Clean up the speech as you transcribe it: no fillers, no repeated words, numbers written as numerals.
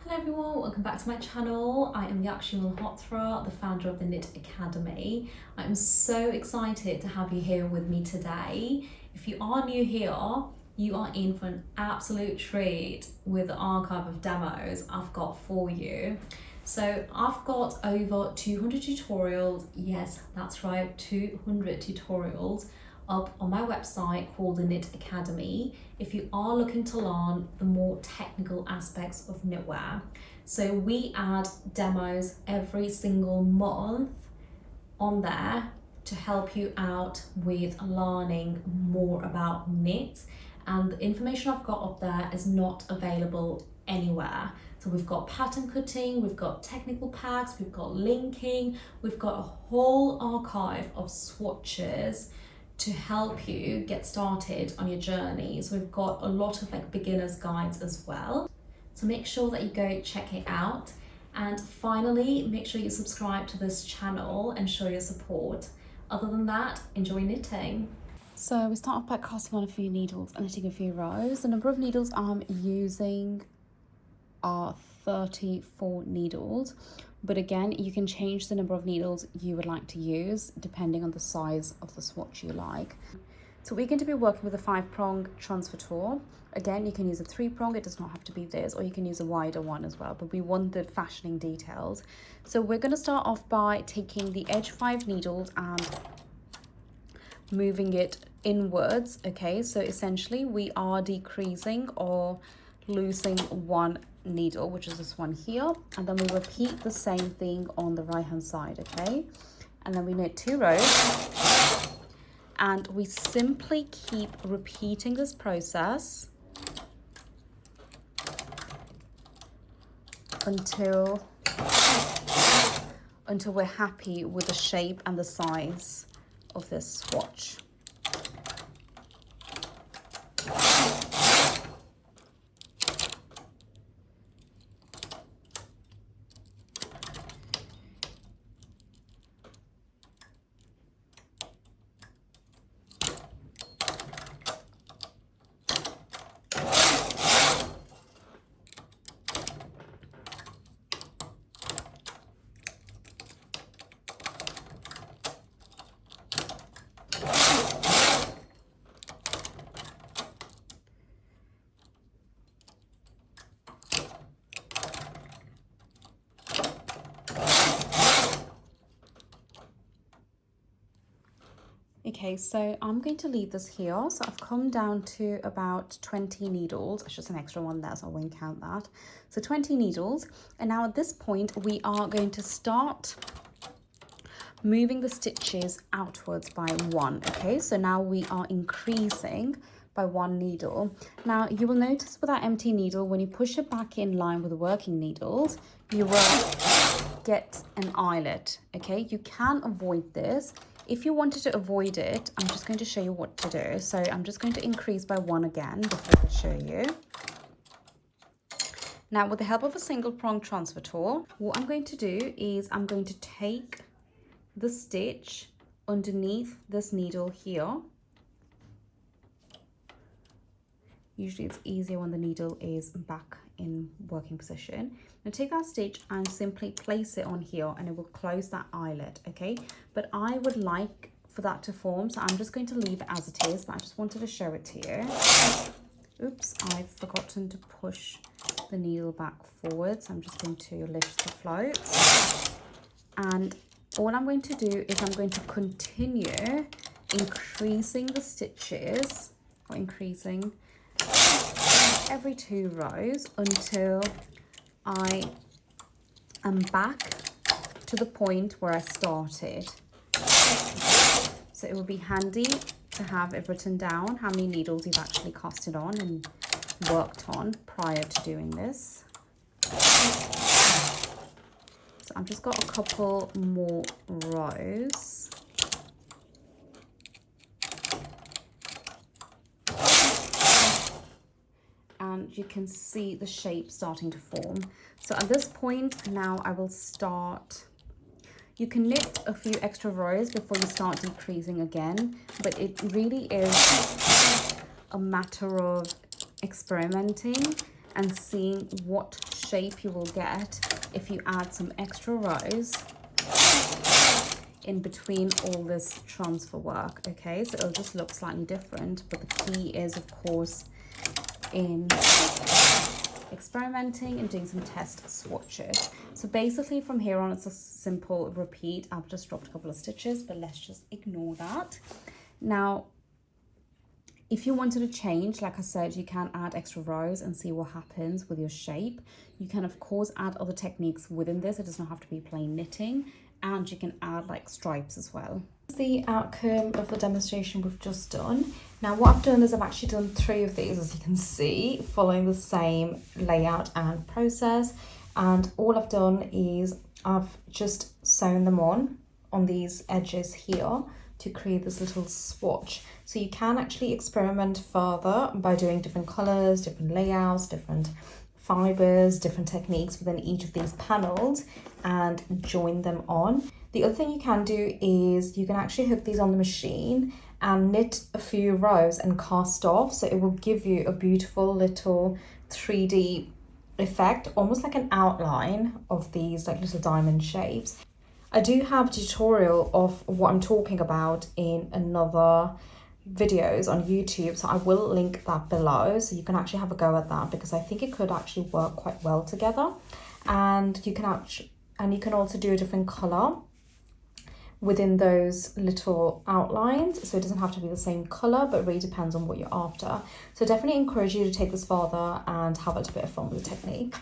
Hello everyone, welcome back to my channel. I am Yakshi Malhotra, the founder of the Knit Academy. I'm so excited to have you here with me today. If you are new here, you are in for an absolute treat with the archive of demos I've got for you. So I've got over 200 tutorials, yes, that's right, 200 tutorials up on my website called the Knit Academy if you are looking to learn the more technical aspects of knitwear. So we add demos every single month on there to help you out with learning more about knit, and the information I've got up there is not available anywhere. So we've got pattern cutting, we've got technical packs, we've got linking, we've got a whole archive of swatches to help you get started on your journey. So we've got a lot of beginners guides as well. So make sure that you go check it out. And finally, make sure you subscribe to this channel and show your support. Other than that, enjoy knitting. So we start off by casting on a few needles and knitting a few rows. The number of needles I'm using are 34 needles. But again, you can change the number of needles you would like to use depending on the size of the swatch you like. So we're going to be working with a 5-prong transfer tool. Again, you can use a 3-prong, it does not have to be this, or you can use a wider one as well, but we want the fashioning details. So we're going to start off by taking the edge 5 needles and moving it inwards, okay? So essentially we are decreasing or losing one needle, which is this one here, and then we repeat the same thing on the right hand side, okay? And then we knit 2 rows, and we simply keep repeating this process until we're happy with the shape and the size of this swatch. Okay, so I'm going to leave this here. So I've come down to about 20 needles. It's just an extra one there, so I won't count that. So 20 needles. And now at this point, we are going to start moving the stitches outwards by 1. Okay, so now we are increasing by 1 needle. Now you will notice with that empty needle, when you push it back in line with the working needles, you will get an eyelet. Okay, you can avoid this. If you wanted to avoid it, I'm just going to show you what to do. So I'm just going to increase by 1 again before I show you. Now with the help of a single prong transfer tool, what I'm going to do is I'm going to take the stitch underneath this needle here. Usually it's easier when the needle is back in working position. Now take that stitch and simply place it on here, and it will close that eyelet, okay? But I would like for that to form, so I'm just going to leave it as it is, but I just wanted to show it to you. Oops, I've forgotten to push the needle back forward, so I'm just going to lift the float. And all I'm going to do is I'm going to continue increasing the stitches, or increasing every 2 rows until I am back to the point where I started. So it will be handy to have it written down how many needles you've actually casted on and worked on prior to doing this. So I've just got a couple more rows. And you can see the shape starting to form. So at this point now I will start. You can knit a few extra rows before you start decreasing again, but it really is a matter of experimenting and seeing what shape you will get if you add some extra rows in between all this transfer work. Okay, so it'll just look slightly different, but the key is, of course, in experimenting and doing some test swatches. So basically from here on, it's a simple repeat. I've just dropped a couple of stitches, but let's just ignore that. Now, if you wanted to change, like I said, you can add extra rows and see what happens with your shape. You can, of course, add other techniques within this. It does not have to be plain knitting, and you can add like stripes as well. This is the outcome of the demonstration we've just done. Now, what I've done is I've actually done 3 of these, as you can see, following the same layout and process. And all I've done is I've just sewn them on these edges here to create this little swatch. So you can actually experiment further by doing different colors, different layouts, different fibers, different techniques within each of these panels and join them on. The other thing you can do is you can actually hook these on the machine and knit a few rows and cast off, so it will give you a beautiful little 3D effect, almost like an outline of these like little diamond shapes. I do have a tutorial of what I'm talking about in another videos on YouTube, so I will link that below so you can actually have a go at that, because I think it could actually work quite well together. And you can also do a different color within those little outlines, so it doesn't have to be the same color, but it really depends on what you're after. So definitely encourage you to take this further and have a little bit of fun with the technique.